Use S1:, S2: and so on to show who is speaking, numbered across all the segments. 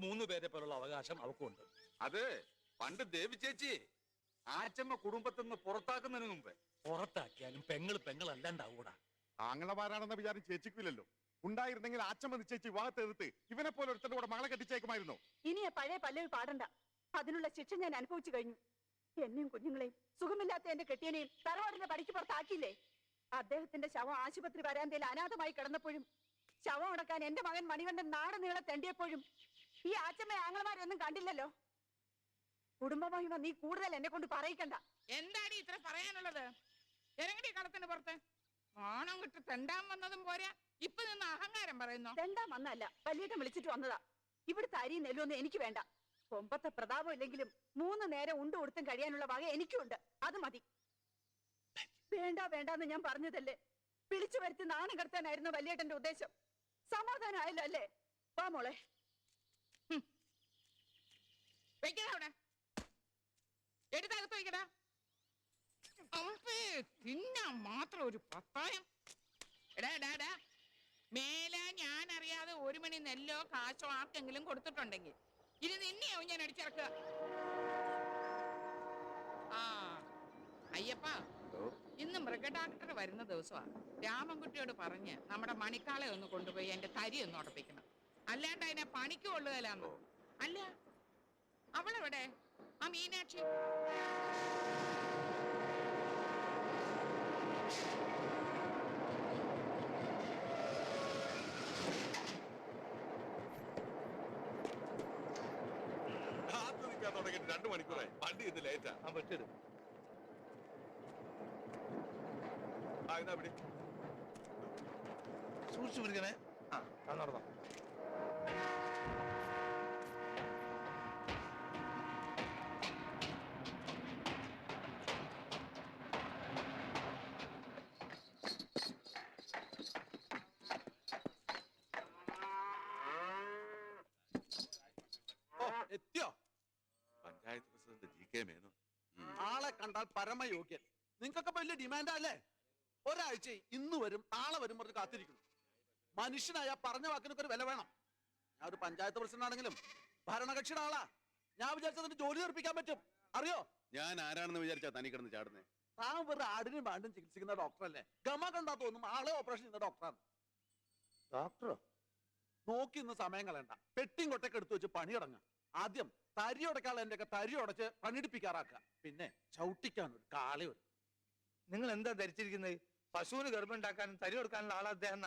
S1: 3 പേരെ പോലുള്ള അവകാശം അവക്കുണ്ട്.
S2: അത് പണ്ട് ദേവി ചേച്ചി ആച്ചമ്മ കുടുംബത്തിൽ നിന്ന് പുറത്താക്കുന്നതിന് മുമ്പ്.
S1: പുറത്താക്കിയാലും പെങ്ങളല്ലാണ്ടാവൂടാ.
S3: ആങ്ങളമാരാണെന്ന വിചാരം ചേച്ചിക്കില്ലല്ലോ. ഉണ്ടായിരുന്നെങ്കിൽ ആച്ചമ്മ നിശ്ചയിച്ച് വിവാഹത്തെടുത്ത് ഇവനെ പോലെ ഒരുത്തന്റെ കൂടെ മകളെ കെട്ടിച്ചേക്കുമായിരുന്നു.
S4: ഇനി പഴയ പല്ലവി പാടണ്ട. അതിനുള്ള ശിക്ഷ ഞാൻ അനുഭവിച്ചു കഴിഞ്ഞു. എന്നെയും കുഞ്ഞുങ്ങളെയും സുഖമില്ലാത്ത എന്റെ കെട്ടിയനെയും തറവാടിന്റെ പടിക്ക് പുറത്താക്കിയില്ലേ? അദ്ദേഹത്തിന്റെ ശവം ആശുപത്രി വരാന്തയിൽ അനാഥമായി കിടന്നപ്പോഴും ശവം അടക്കാൻ എന്റെ മകൻ മണികണ്ഠൻ നാട് നീളെ തെണ്ടിയപ്പോഴും ഈ ആച്ചമ്മ ആങ്ങളമാരൊന്നും കണ്ടില്ലല്ലോ. കുടുംബമഹിമ നീ കൂടുതൽ എന്നെ കൊണ്ട് പറയിക്കണ്ട.
S5: എന്താടി ഇത്ര പറയാനുള്ളത്? ഇറങ്ങടി കളത്തിന് പുറത്ത്. ഓണം കിട്ട് തെണ്ടാൻ വന്നതും പോരാ, ഇപ്പൊ നിന്ന് അഹങ്കാരം പറയുന്നു.
S4: തെണ്ടാൻ വന്നല്ല, വലിയേട്ടൻ വിളിച്ചിട്ട് വന്നതാ. ഇവിടുത്തെ അരിയും നെല്ലൊന്നും എനിക്ക് വേണ്ട. കൊമ്പത്തെ പ്രതാപം ഇല്ലെങ്കിലും 3 നേരം ഉണ്ടു കൊടുത്തും കഴിയാനുള്ള വക എനിക്കുണ്ട്. അത് മതി. വേണ്ട വേണ്ടാന്ന് ഞാൻ പറഞ്ഞതല്ലേ. വിളിച്ചു വരുത്തി നാണം കടത്താനായിരുന്നു വലിയേട്ടന്റെ ഉദ്ദേശം. സമാധാനം ആയല്ലോ അല്ലേ? വാ മോളെ.
S5: വെക്കടാ, എടുത്തകത്ത് വയ്ക്കടാ. തിന്നാൻ മാത്രം ഒരു പത്തായം. എടാ മേല ഞാൻ അറിയാതെ 1 മണി നെല്ലോ കാശോ ആർക്കെങ്കിലും കൊടുത്തിട്ടുണ്ടെങ്കിൽ ഇനി നിന്നെയാവും ഞാൻ അടിച്ചിറക്കുക. ആ അയ്യപ്പ, ഇന്ന് മൃഗഡാക്ടർ വരുന്ന ദിവസമാണ്. രാമൻകുട്ടിയോട് പറഞ്ഞ് നമ്മുടെ മണിക്കാളെ ഒന്ന് കൊണ്ടുപോയി എന്റെ തരി ഒന്ന് ഉടപ്പിക്കണം. അല്ലാണ്ട് അതിനെ പണിക്ക് കൊള്ളുകയില്ലാന്നോ? അല്ല, അവളെവിടെ? ആ മീനാക്ഷി.
S2: തുടങ്ങിയിട്ട് 2 മണിക്കൂറായി. വണ്ടി ഇത് ലേറ്റാ.
S1: പറ്റും. സൂക്ഷിച്ചു പിടിക്കണേ. നടന്നോ.
S2: എത്തിയോ? Panchayat president GK Menon.
S6: ആളെ കണ്ടാൽ പരമയോഗ്യൻ. നിങ്ങൾക്കൊക്കെ വലിയ ഡിമാൻഡല്ലേ? ഒരാഴ്ച ഇന്ന് വരും നാളെ വരും പറഞ്ഞ് കാത്തിരിക്കുന്നു. മനുഷ്യനായ പറഞ്ഞ വാക്കിനൊക്കെ ഒരു വില വേണം. ഞാൻ ഒരു പഞ്ചായത്ത് പ്രസിഡന്റ് ആണെങ്കിലും ഭരണകക്ഷിയുടെ ആളാ. ഞാൻ വിചാരിച്ചതിന് ജോലി തീർപ്പിക്കാൻ പറ്റും. അറിയോ
S2: ഞാൻ ആരാണെന്ന് വിചാരിച്ചാ തനി കിടന്ന് ചാടുന്നേ?
S6: താൻ വെറുതെ ആടിനും പാണ്ടും ചികിത്സിക്കുന്ന ഡോക്ടറല്ലേ? ഗമ കണ്ടാ തോന്നും ആളെ ഓപ്പറേഷൻ ചെയ്യുന്ന ഡോക്ടറാണ്.
S1: ഡോക്ടറോ?
S6: നോക്കി ഇന്ന് സമയം കളയണ്ട. പെട്ടിയും കൊട്ടൊക്കെ എടുത്തു വെച്ച് പണി തുടങ്ങാം. ആദ്യം തരി ഉടക്കാൾ എന്റെ ഒക്കെ തരി ഉടച്ച് പണിയെടുപ്പിക്കാറാക്കുക. പിന്നെ ചവിട്ടിക്കാൻ ഒരു കാളി വരും.
S1: നിങ്ങൾ എന്താ ധരിച്ചിരിക്കുന്നത്? പശുവിന് ഗർഭമുണ്ടാക്കാനും തരി കൊടുക്കാനുള്ള ആളാ അദ്ദേഹം?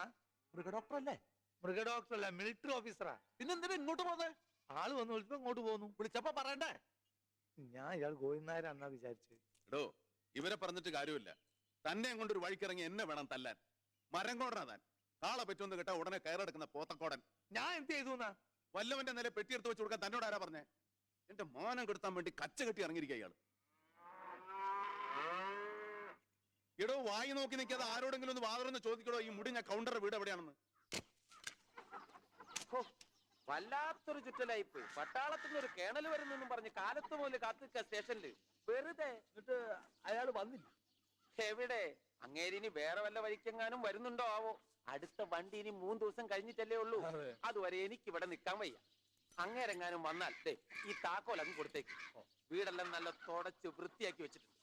S6: മൃഗ ഡോക്ടറല്ലേ?
S1: മൃഗ ഡോക്ടറല്ല, മിലിറ്ററി ഓഫീസറാ.
S6: പിന്നെന്തിനാ ഇങ്ങോട്ട് പോകുന്നത്?
S1: ആള് വന്നു വിളിച്ചപ്പോ ഇങ്ങോട്ട് പോന്നു.
S6: വിളിച്ചപ്പോ പറയണ്ടേ?
S1: ഞാൻ ഇയാൾ ഗോവിന്ദനായരാന്നാ വിചാരിച്ചത്.
S2: എടോ, ഇവരെ പറഞ്ഞിട്ട് കാര്യമില്ല. തന്നെ കൊണ്ടൊരു വഴിക്കിറങ്ങി എന്നെ വേണം തല്ലാൻ. മരം കോടനാ താൻ. കാളെ പറ്റുമെന്ന് കേട്ടാ ഉടനെ കയറെടുക്കുന്ന പോത്തക്കോടൻ.
S1: ഞാൻ എന്ത് ചെയ്തു?
S2: വല്ലവന്റെ നില പെട്ടിയെടുത്ത് വെച്ച് കൊടുക്കാൻ തന്നോട് ആരാ പറഞ്ഞേ? എന്റെ മോനം കെടുത്താൻ വേണ്ടി കച്ച കെട്ടി ഇറങ്ങിയിരിക്കുക ഇയാള്. എടോ, വായി നോക്കി നിൽക്കാതെ ആരോടെങ്കിലും ഒന്ന് വാതറൊന്ന് ചോദിക്കടോ, ഈ മുടിഞ്ഞ കൗണ്ടറുടെ വീട് എവിടെയാണെന്ന്.
S7: വല്ലാത്തൊരു ചുറ്റലായിപ്പോയി. പട്ടാളത്തിൽ നിന്ന് ഒരു കേണൽ വരുന്നെന്നും പറഞ്ഞ് കാലത്ത് മുതൽ കാത്തിക്ക സ്റ്റേഷനില് വെറുതെ.
S1: എന്നിട്ട് അയാൾ വന്നില്ല.
S7: എവിടെ? അങ്ങേരിനി വേറെ വല്ല വഴിക്കെങ്ങാനും വരുന്നുണ്ടോ ആവോ? അടുത്ത വണ്ടി ഇനി 3 ദിവസം കഴിഞ്ഞിട്ടല്ലേ ഉള്ളൂ. അതുവരെ എനിക്ക് ഇവിടെ നിൽക്കാൻ വയ്യ. അങ്ങേരെങ്ങാനും വന്നാൽ ഈ താക്കോൽ അങ്ങ് കൊടുത്തേക്ക്. വീടെല്ലാം നല്ല തുടച്ച് വൃത്തിയാക്കി വെച്ചിട്ടുണ്ട്.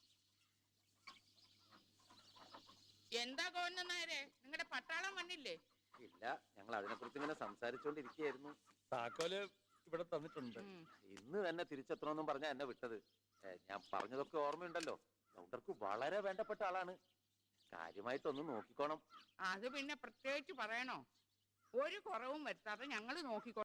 S5: എന്താ ഗോവിന്ദനായരെ, നിങ്ങളുടെ പട്ടാളം വന്നില്ലേ?
S7: ഇല്ല, ഞങ്ങൾ അതിനെ കുറിച്ച് ഇങ്ങനെ സംസാരിച്ചോണ്ടിരിക്കുകയായിരുന്നു.
S1: താക്കോല് ഇവിടെ തന്നിട്ടുണ്ട്.
S7: ഇന്ന് തന്നെ തിരിച്ചെത്തണമെന്നും പറഞ്ഞാ എന്നെ വിട്ടത്. ഞാൻ പറഞ്ഞതൊക്കെ ഓർമ്മയുണ്ടല്ലോ. ഗൗഡർക്ക് വളരെ വേണ്ടപ്പെട്ട ആളാണ്. കാര്യമായിട്ടൊന്ന് നോക്കിക്കോണം.
S5: അത് പിന്നെ പ്രത്യേകിച്ച് പറയണോ? ഒരു കുറവും വരുത്താതെ ഞങ്ങൾ നോക്കിക്കോ.